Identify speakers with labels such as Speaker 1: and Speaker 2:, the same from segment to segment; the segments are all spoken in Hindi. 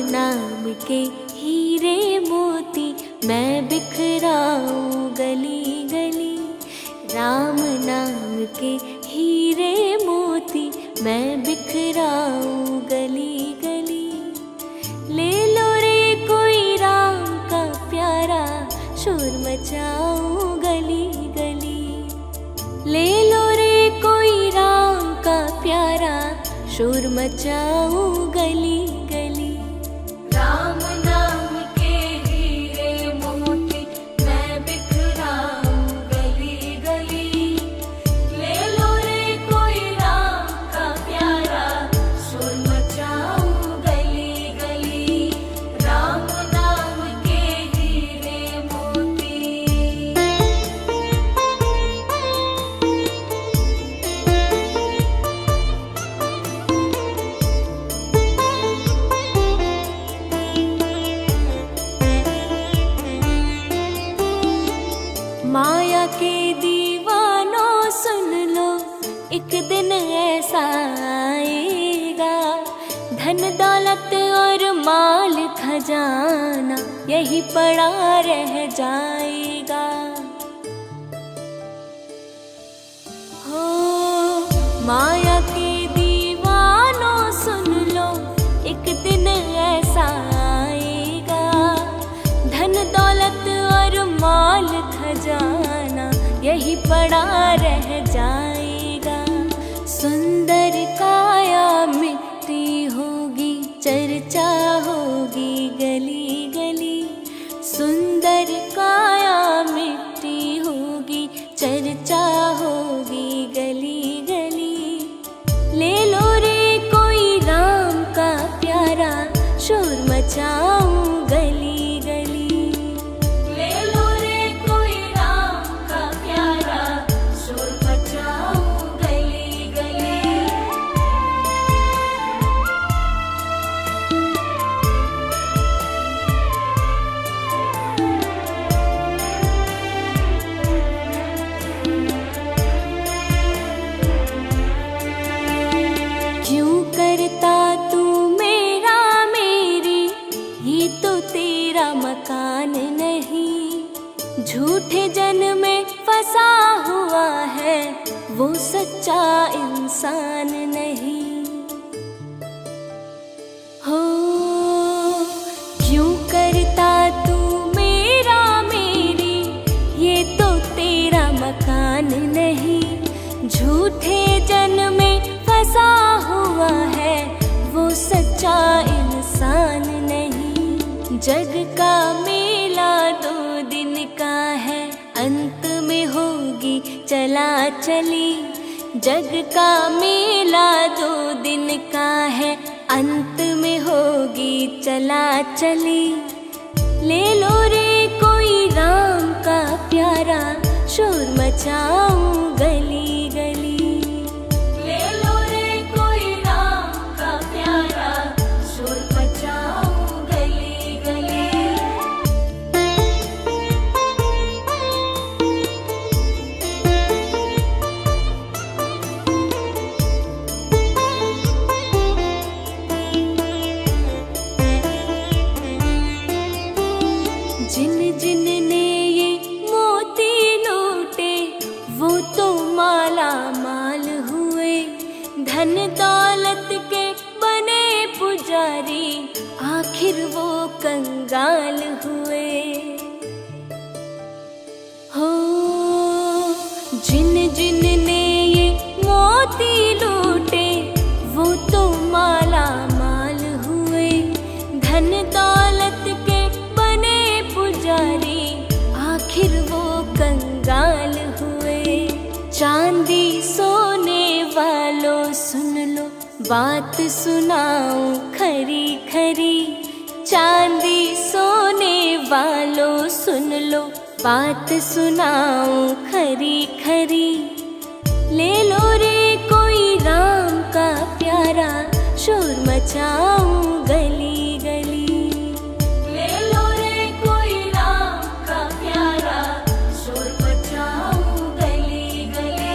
Speaker 1: नाम के हीरे मोती मैं बिखराऊं गली गली। राम नाम के हीरे मोती मैं बिखराऊं गली गली। ले लो रे कोई राम का प्यारा शोर मचाऊं गली गली। ले लो रे कोई राम का प्यारा शोर मचाऊं गली गली। राम नाम के हीरे मोती मैं बिखराऊं गली गली। ले लो रे कोई राम का प्यारा शोर मचाऊं गली गली। राम नाम के हीरे मोती। माया के दीवानों सुन लो, एक दिन ऐसा आएगा। धन दौलत और माल खजाना यही पड़ा रह जाएगा। हो माया के दीवानों सुन लो, एक दिन ऐसा आएगा। धन दौलत और माल खजाना यही पड़ा रह जाएगा। सुंदर काया मिट्टी होगी, चर्चा होगी गली गली। सुंदर काया मिट्टी होगी, चर्चा होगी गली गली। ले लो रे कोई राम का प्यारा शोर मचाऊं गली गली। ले लो रे कोई राम का प्यारा शोर मचाऊं गली गली। क्यों करता तू मेरा मेरी, ये तो तेरा मकान नहीं। झूठे जन में फंसा हुआ है, वो सच्चा इंसान नहीं। हो क्यों करता तू मेरा मेरी, ये तो तेरा मकान नहीं। झूठे जन में फंसा हुआ है, वो सच्चा इंसान नहीं। जग का मेला 2 दिन का है, अंत में होगी चला चली। जग का मेला 2 दिन का है, अंत में होगी चला चली। ले लो रे कोई राम का प्यारा शोर मचाऊं गली गली। ले लो रे कोई राम का प्यारा शोर मचाऊं गली गली। जिन जिन ने ये मोती लूटे, वो तो माला माल हुए। धन दौलत के बने पुजारी, आखिर वो कंगाल हुए। हो जिन जिन ने ये मोती लूटे, वो तो माला माल हुए। धन दौलत के बने पुजारी, आखिर वो कंगाल हुए। चांदी सोने वालों सुन लो, बात सुनाऊं खरी खरी। चांदी सोने वालों सुन लो, बात सुनाऊं खरी खरी। ले लो रे कोई राम का प्यारा शोर मचाऊं गली गली। ले लो रे कोई राम का प्यारा शोर मचाऊं गली गली।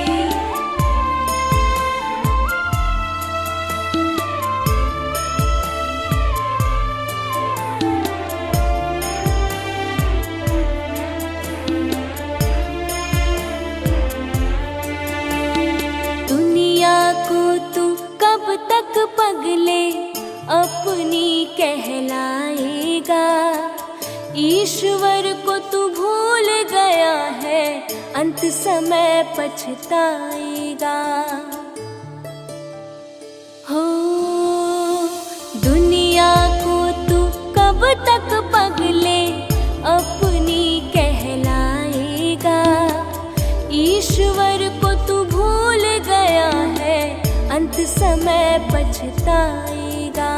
Speaker 1: पगले अपनी कहलाएगा। ईश्वर को तू भूल गया है, अंत समय पछताएगा। हो दुनिया को तू कब तक पगले अपनी कहलाएगा। ईश्वर को तू भूल गया है, अंत समय पछताएगा।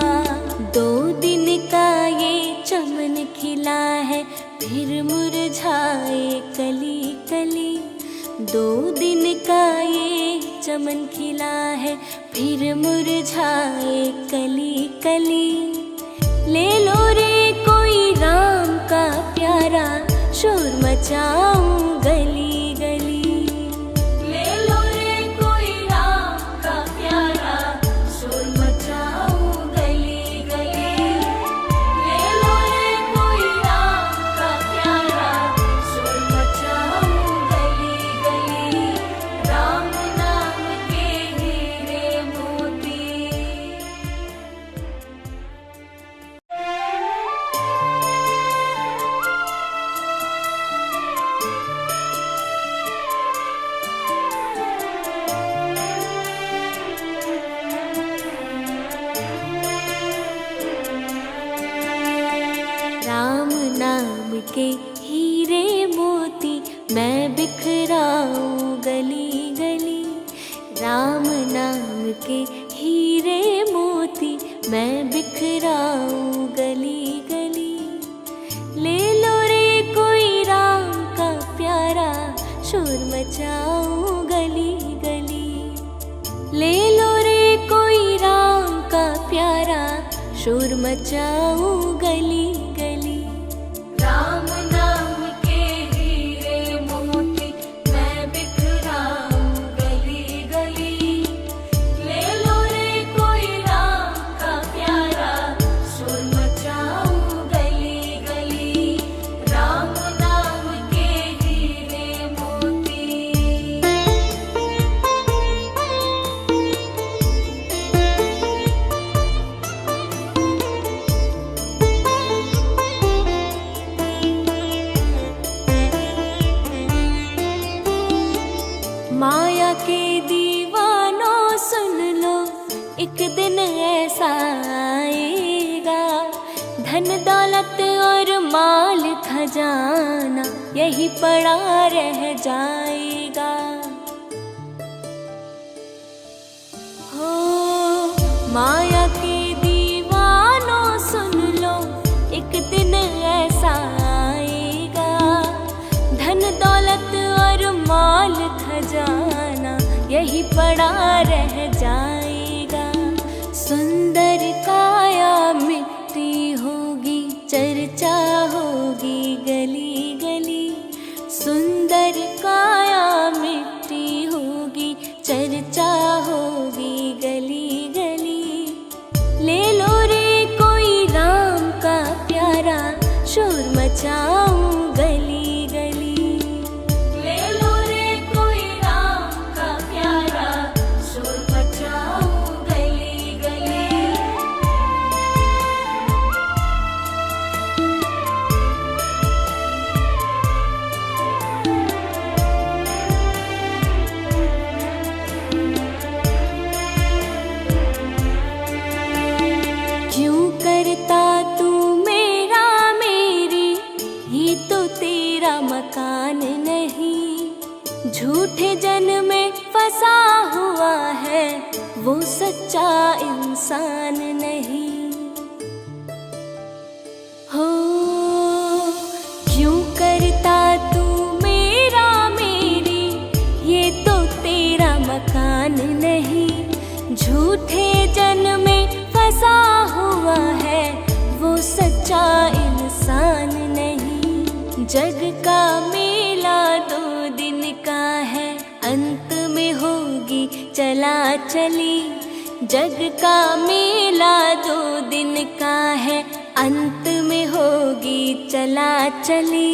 Speaker 1: 2 दिन का ये चमन खिला है, फिर मुरझाए कली कली। 2 दिन का ये चमन खिला है, फिर मुरझाए कली कली। ले लो रे कोई राम का प्यारा, शोर मचाऊं गली गली। ले लो रे कोई राम का प्यारा, शोर मचाऊं गली गली। ले लो रे कोई राम का प्यारा, शोर मचाऊं गली गली। राम नाम के हीरे मोती। राम नाम के हीरे मोती मैं बिखराऊं गली गली। राम नाम के हीरे मोती मैं बिखराऊं गली गली। ले लो रे कोई राम का प्यारा, शोर मचाऊं गली गली। ले लो रे कोई राम का प्यारा, शोर मचाऊं गली गली। राम नाम के हीरे मोती मैं बिखराऊं गली गली। ले लो रे कोई राम का प्यारा, शोर मचाऊं गली गली। राम नाम के हीरे मोती। माया के दीवानों सुन लो, एक दिन ऐसा आएगा। धन दौलत और माल खजाना यही पड़ा रह जाएगा। हो माया के दीवानों सुन लो, एक दिन ऐसा आएगा। धन दौलत और माल खजाना यही पड़ा रह जाएगा। सुंदर काया मिट्टी होगी, चर्चा होगी गली गली। सुंदर काया मिट्टी होगी, चर्चा होगी गली गली। ले लो रे कोई राम का प्यारा, शोर मचाऊं गली गली। ले लो रे कोई राम का प्यारा, शोर मचाऊं गली गली। क्यों करता तू मेरा मेरी, ये तो तेरा मकान नहीं। झूठे जन में फंसा हुआ है, वो सच्चा इंसान नहीं। हो क्यों करता तू मेरा मेरी, ये तो तेरा मकान नहीं। झूठे जन में फंसा हुआ है, वो सच्चा इंसान नहीं। जग का मेला 2 दिन का है, अंत में होगी चला चली। जग का मेला 2 दिन का है, अंत में होगी चला चली।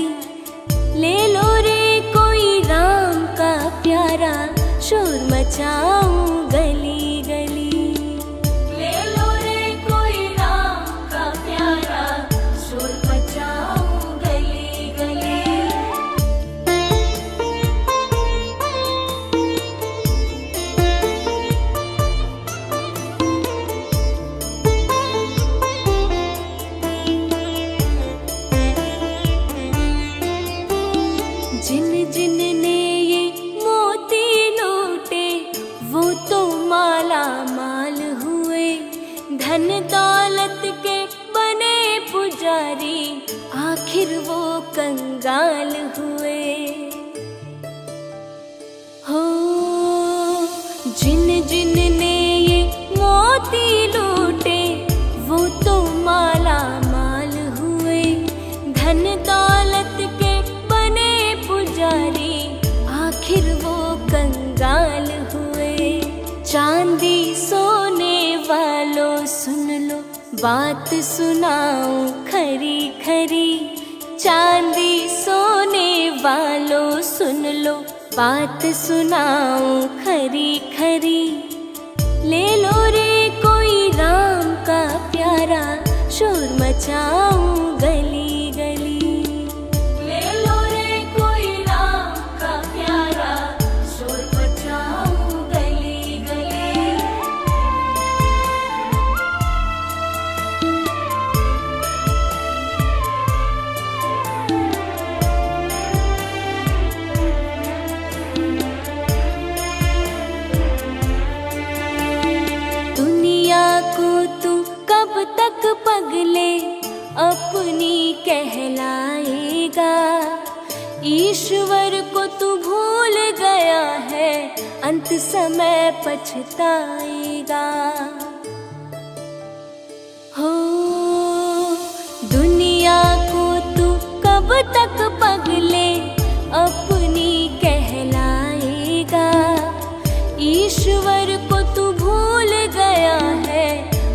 Speaker 1: ले लो रे कोई राम का प्यारा, शोर मचाऊं गली गली। ले लो दौलत के बने पुजारी, आखिर वो कंगाल हुए। हो जिन जिन ने ये मोती लूटे, वो तो माला माल हुए। धन दौलत के बने पुजारी, आखिर वो कंगाल हुए। चांदी सोने वालों सुन लो, बात सुनाऊं खरी खरी। चांदी सोने वालों सुन लो, बात सुनाऊं खरी खरी। ले लो रे कोई राम का प्यारा, शोर मचाऊं गली गली। ले लो रे कोई राम का प्यारा, शोर मचाऊं गली गली। दुनिया को तू कब तक पगले अपनी कहलाएगा। ईश्वर को तू भूल गया है, अंत समय पछताएगा। हो दुनिया को तू कब तक पगले अपनी कहलाएगा। ईश्वर को तू भूल गया है,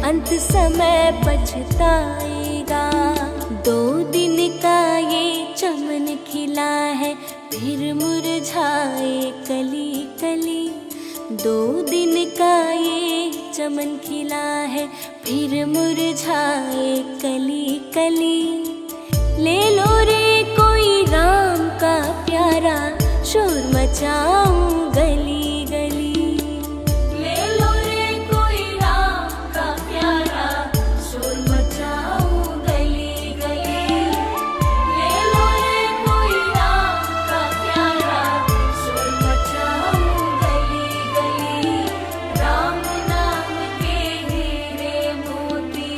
Speaker 1: अंत समय पछताएगा। 2 दिन का ये चमन खिला है, फिर मुरझाए कली कली। 2 दिन का ये चमन खिला है, फिर मुरझाए कली कली। ले लो रे कोई राम का प्यारा, शोर मचाऊं गली गली। ले लो रे कोई राम का प्यारा, शोर मचाऊं गली गली। ले लो रे कोई राम का प्यारा, शोर मचाऊं गली गली। राम नाम के हीरे मोती।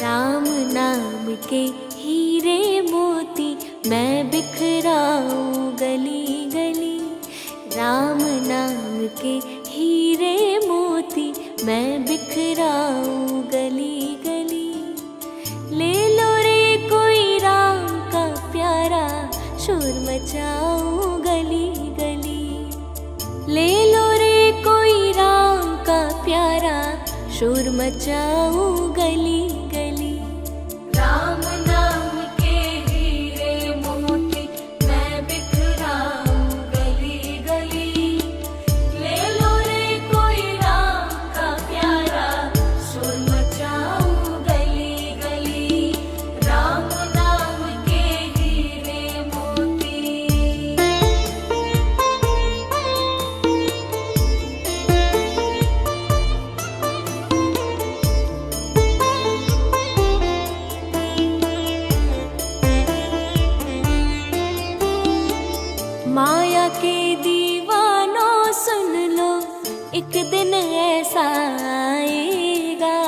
Speaker 1: राम नाम के हीरे मोती, मैं बिखराऊं गली गली। राम नाम के हीरे मोती, मैं बिखराऊं गली गली। ले लो रे कोई राम का प्यारा, शोर मचाऊं गली गली। ले लो रे कोई राम का प्यारा, शोर मचाऊं गली गली। राम नाम के हीरे मोती, मैं बिखराऊं गली गली। ले लो रे कोई राम का प्यारा, शोर मचाऊं गली गली। राम नाम के हीरे मोती। माया के दीवानों सुन लो, एक दिन ऐसा आएगा।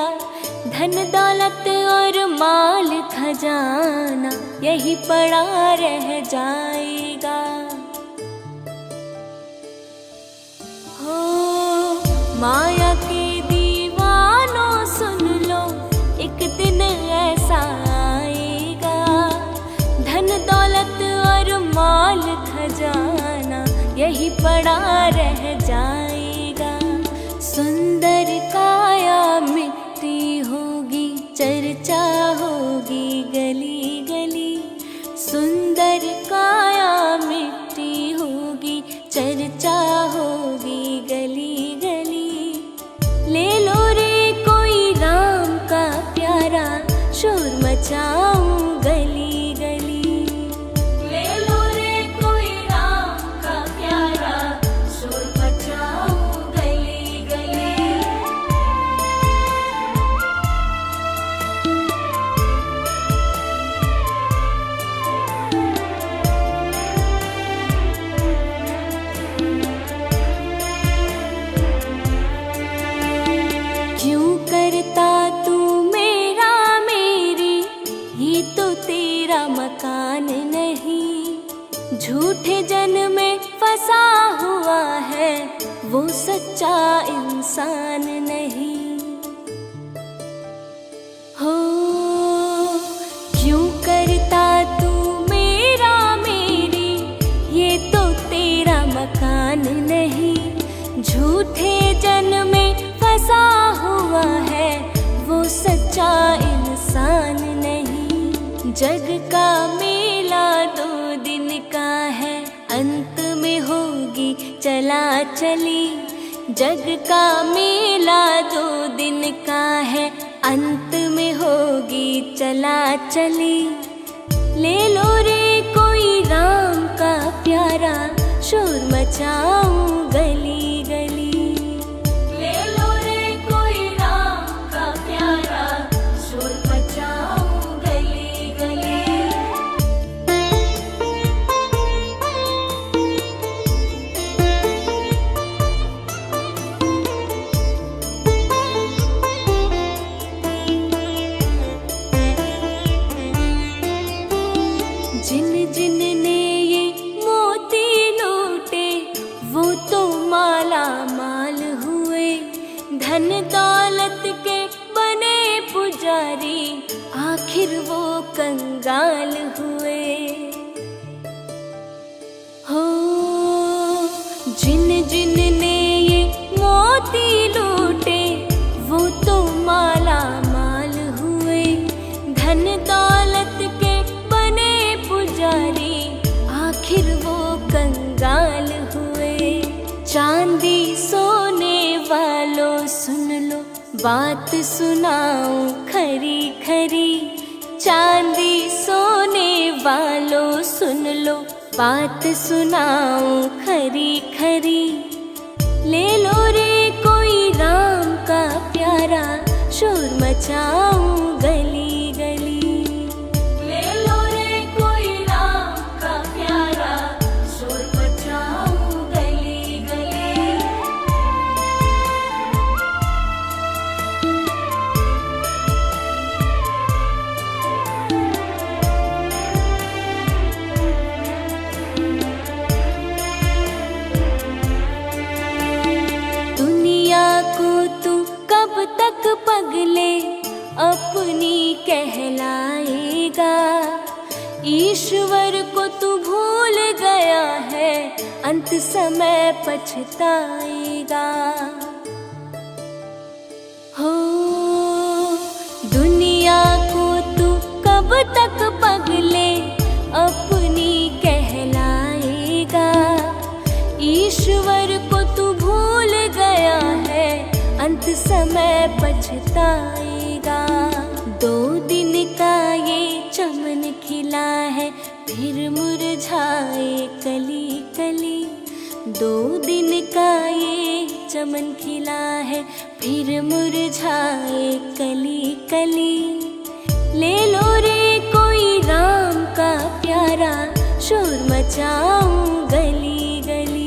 Speaker 1: धन दौलत और माल खजाना, यही पड़ा रह जाएगा। हो माया के दीवानों सुन लो, एक दिन ऐसा आएगा। धन दौलत और माल खजाना, यही पड़ा रह जाएगा। सुंदर काया मिट्टी होगी, चर्चा होगी गली गली। सुंदर काया मिट्टी होगी, चर्चा होगी गली गली। ले लो रे कोई राम का प्यारा, शोर मचाऊं गली गली। ले लो रे कोई राम का प्यारा, शोर मचाऊं वो सच्चा इंसान नहीं। हो क्यों करता तू मेरा मेरी, ये तो तेरा मकान नहीं। झूठे जन्म में फंसा हुआ है, वो सच्चा इंसान नहीं। जग का मेला 2 दिन का है, अंत में होगी चला चली। जग का मेला 2 दिन का है, अंत में होगी चला चली। ले लो रे कोई राम का प्यारा, शोर मचाऊं गली गली। ले लो रे कोई राम का प्यारा, शोर मचाऊं गली गली। जिन जिन ने ये मोती लूटे, वो तो माला माल हुए। धन दौलत के बने पुजारी, आखिर वो कंगाल हुए। हो जिन जिन ने ये मोती लूटे, वो तो माला माल हुए। धन दौलत के पुजारी, आखिर वो कंगाल हुए। चांदी सोने वालों सुन लो, बात सुनाऊं खरी खरी। चांदी सोने वालों सुन लो, बात सुनाऊं खरी खरी। ले लो रे कोई राम का प्यारा, शोर मचाऊं गली गली। कब तक पगले अपनी कहलाएगा। ईश्वर को तू भूल गया है, अंत समय पछताएगा। हो दुनिया को तू कब तक पगले अपनी कहलाएगा। ईश्वर को तू भूल गया है, अंत समय पछताएगा। 2 दिन का ये चमन खिला है, फिर मुरझाए कली कली। 2 दिन का ये चमन खिला है, फिर मुरझाए कली कली। ले लो रे कोई राम का प्यारा, शोर मचाऊं गली गली।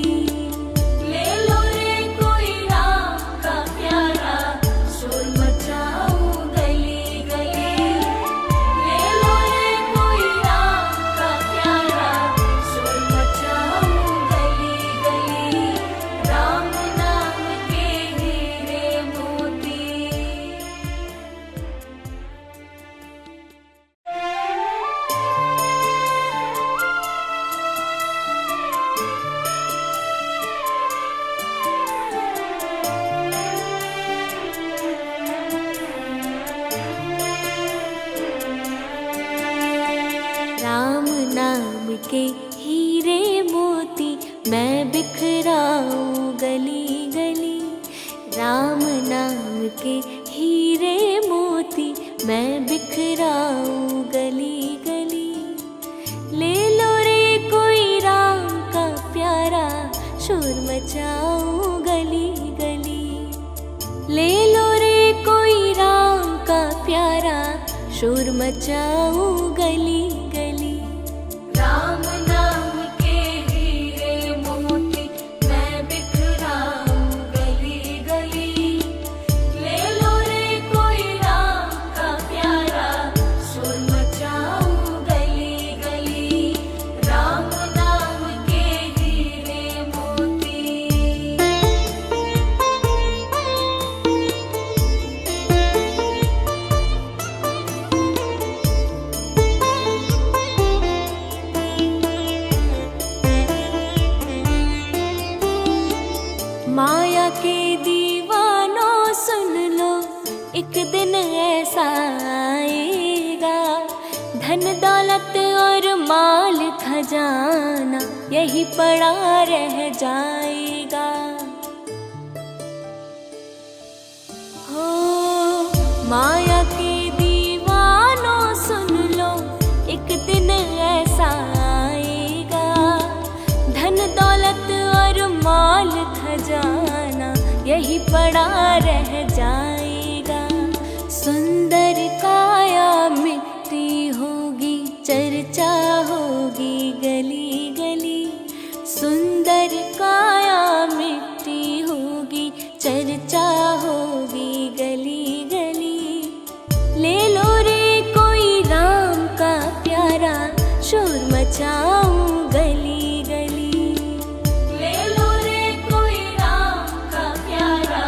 Speaker 1: के हीरे मोती मैं बिखराऊं गली गली। राम नाम के हीरे मोती मैं बिखराऊं गली गली। ले लो रे कोई राम का प्यारा, शोर मचाऊं गली गली। ले लो रे कोई राम का प्यारा, शोर मचाऊं गली गली। राम नाम के हीरे मोती मैं बिखराऊं गली गली। ले लो रे कोई राम का प्यारा, शोर मचाऊं गली गली। राम नाम के हीरे मोती। माया के दीवानों सुन लो, एक दिन ऐसा आएगा, धन दौलत और माल खजाना यही पड़ा रह जाएगा। हो माया के दीवानों सुन लो, एक दिन ऐसा आएगा, धन दौलत और माल खजाना यही पड़ा रह जाएगा। सुंदर काया मिट्टी होगी, चर्चा होगी गली गली। सुंदर काया मिट्टी होगी, चर्चा होगी गली गली। ले लो रे कोई राम का प्यारा, शोर मचाऊं गली गली। ले लो रे कोई राम का प्यारा,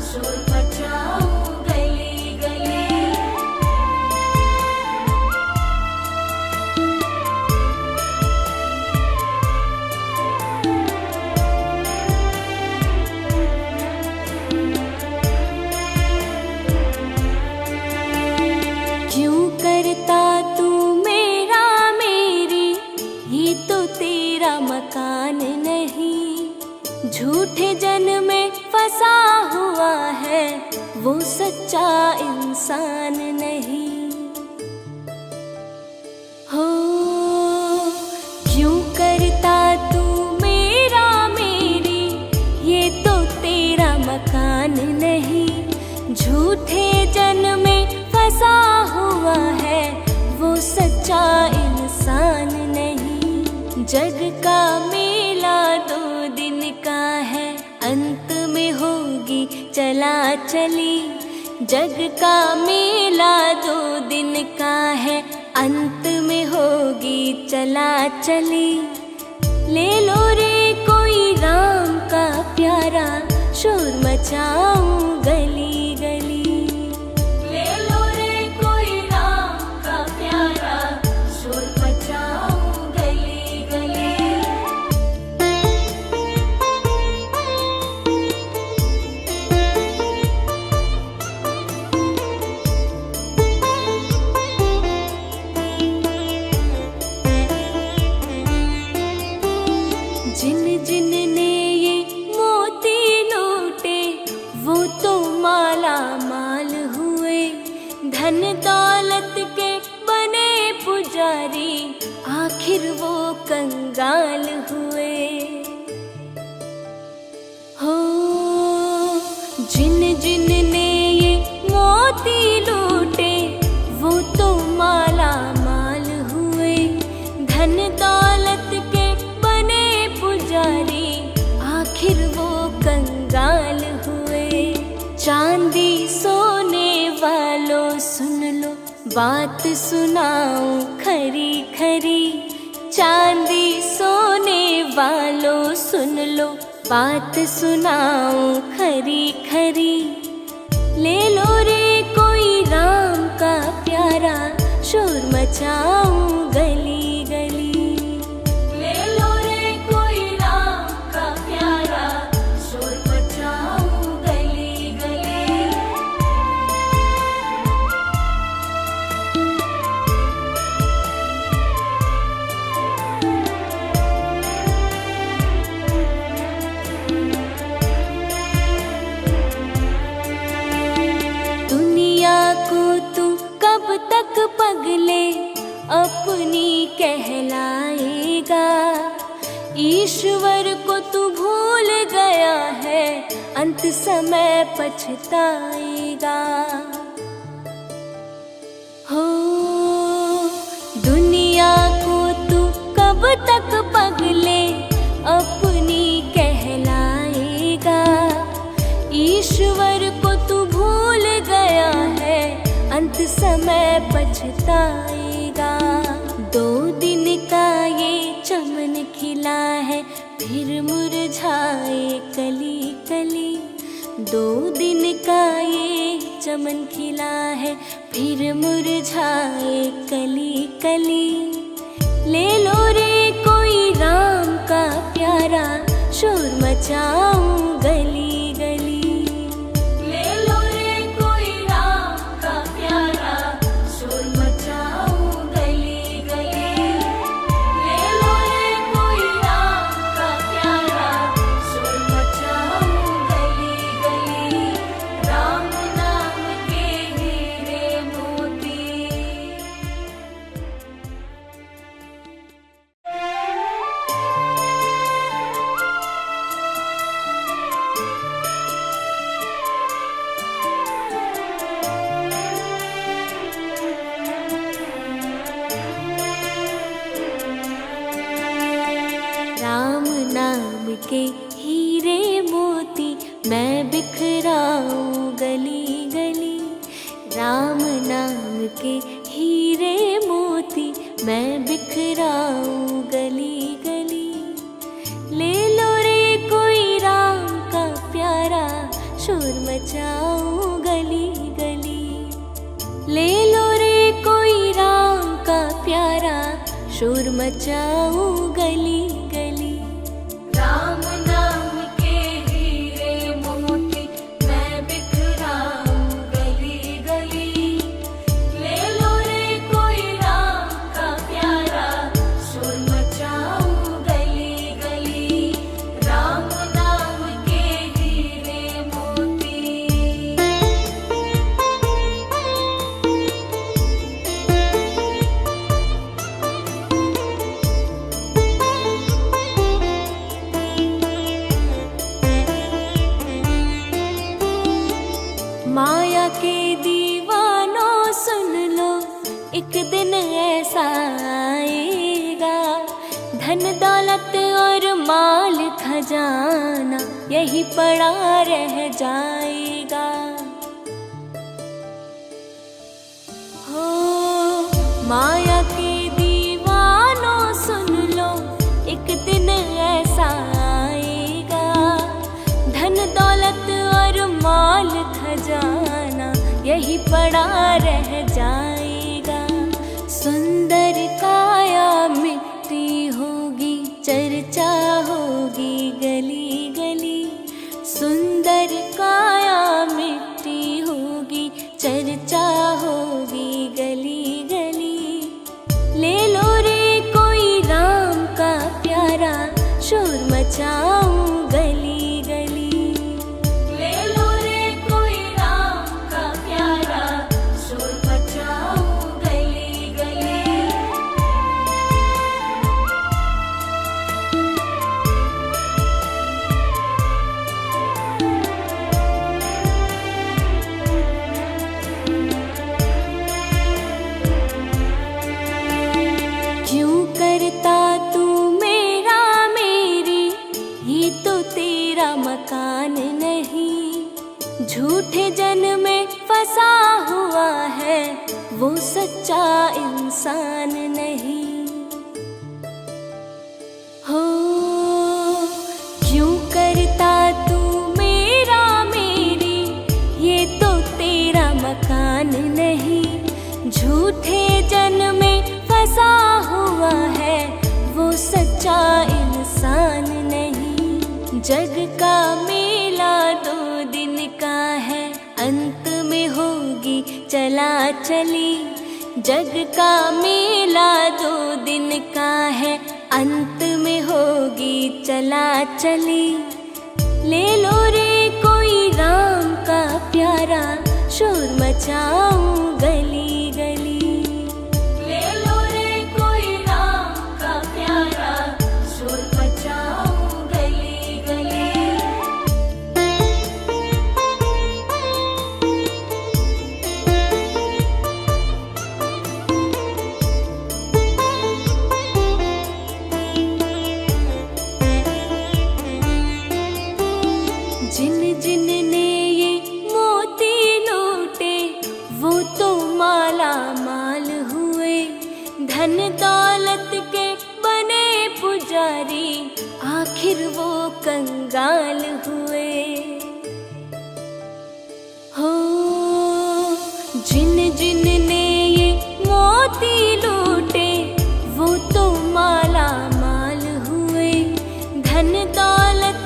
Speaker 1: शोर मचाऊं गली गली। क्यों करता तू मेरा मेरी, ये तो तेरा मकान नहीं। झूठे जन में फंसा हुआ है, वो सच्चा इंसान नहीं। हो क्यों करता तू मेरा मेरी, ये तो तेरा मकान नहीं। झूठे जन में फंसा हुआ है, वो सच्चा इंसान नहीं। जग का मेला 2 दिन का है, अंत में होगी चला चली। जग का मेला 2 दिन का है, अंत में होगी चला चली। ले लो रे कोई राम का प्यारा, शोर मचाऊं गली गली। ले लो रे कोई राम का प्यारा, शोर मचाऊं गली गली। जिन जिन ने ये मोती लूटे, वो तो माला माल हुए। धन दौलत के बने पुजारी, आखिर वो कंगाल हुए। हो जिन जिन ने ये मोती लूटे, वो तो माला माल हुए। धन दौलत के बने पुजारी, आखिर वो कंगाल हुए। चांदी सोने वालों सुन लो, बात सुनाऊं खरी खरी। चांदी सोने वालों सुन लो, बात सुनाऊं खरी खरी। ले लो रे कोई राम का प्यारा, शोर मचाऊं गली गली। ले लो रे कोई राम का प्यारा, शोर मचाऊं गली गली। दुनिया को तू कब तक पगले अपनी कहलाएगा। ईश्वर को तू भूल गया है, अंत समय पछताएगा। हो दुनिया को तू कब तक पगले अपनी कहलाएगा। ईश्वर को तू भूल गया है, अंत समय पछताएगा। 2 दिन का ये चमन खिला है, फिर मुरझाए कली कली। 2 दिन का ये चमन खिला है, फिर मुरझाए कली कली। ले लो रे कोई राम का प्यारा, शोर मचाऊं गली गली। ले लो रे कोई राम का प्यारा, शोर मचाऊं गली गली। ले लो रे कोई राम का प्यारा, शोर मचाऊं गली गली। राम नाम के हीरे मोती। राम नाम के हीरे मोती मैं बिखराऊं गली गली। राम नाम के हीरे मोती मैं बिखराऊं गली गली। ले लो रे कोई राम का प्यारा, शोर मचाऊं गली गली। ले लो रे कोई राम का प्यारा, शोर मचाऊं गली गली। राम नाम के हीरे मोती मैं बिखराऊं गली गली। ले लो रे कोई राम का प्यारा, शोर मचाऊं गली गली। राम नाम के हीरे मोती। माया के दीवानों सुन लो, एक दिन ऐसा आएगा। धन दौलत और माल खजाना यही पड़ा रह जाएगा। हो माया के दीवानों सुन लो, एक दिन ऐसा आएगा। धन दौलत और माल खजाना यही पड़ा रह जाएगा। सुंदर काया मिट्टी होगी, चर्चा होगी गली गली। सुंदर काया मिट्टी होगी, चर्चा होगी गली गली। ले लो रे कोई राम का प्यारा, शोर मचाऊं गली गली। ले लो रे कोई राम का प्यारा, शोर मचाऊं गली गली। क्यों करता तू मेरा मेरी, ये तो तेरा मकान नहीं। झूठे जन में फंसा हुआ है, वो सच्चा इंसान नहीं। हो क्यों करता तू मेरा मेरी, ये तो तेरा मकान नहीं। झूठे जन में फंसा हुआ है, वो सच्चा इंसान नहीं। जग का मेला 2 दिन का है, अंत में होगी चला चली। जग का मेला 2 दिन का है, अंत में होगी चला चली। ले लो रे कोई राम का प्यारा, शोर मचाऊं गली गली। ले लो रे कोई राम का प्यारा, शोर मचाऊं गली गली। जिन जिन ने ये मोती लूटे, वो तो माला माल हुए। धन दौलत के बने पुजारी, आखिर वो कंगाल हुए। हो जिन जिन ने ये मोती लूटे, वो तो माला माल हुए। धन दौलत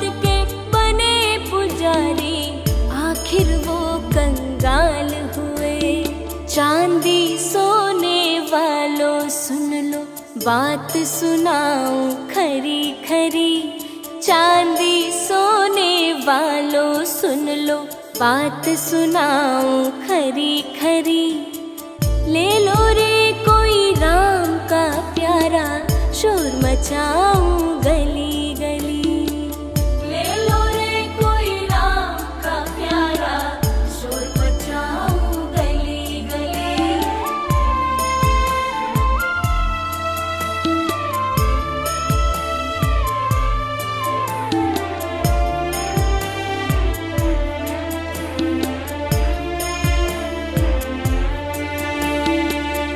Speaker 1: बात सुनाऊं खरी खरी, चांदी सोने वालों सुन लो, बात सुनाऊं खरी खरी। ले लो रे कोई राम का प्यारा, शोर मचाऊं गली गली। ले लो रे कोई राम का प्यारा, शोर मचाऊं गली गली।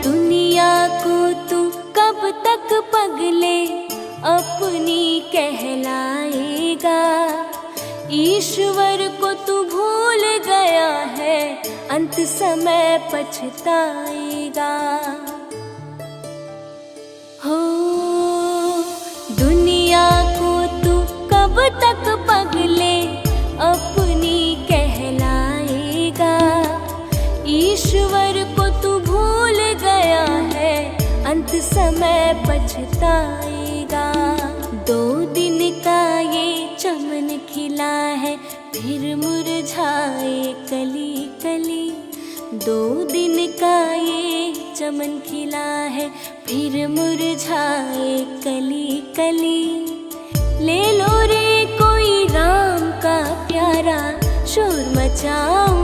Speaker 1: दुनिया को तू कब तक पगले अपनी कहलाएगा, ईश्वर को तू भूल गया है, अंत समय पछताएगा। हो दुनिया को तू कब तक पगले अपनी कहलाएगा, ईश्वर को तू भूल गया है, अंत समय पछताएगा। 2 दिन का ये चमन खिला है, फिर मुरझाए कली कली। 2 दिन का ये चमन खिला है, फिर मुरझाए कली कली। ले लो रे कोई राम का प्यारा, शोर मचाऊं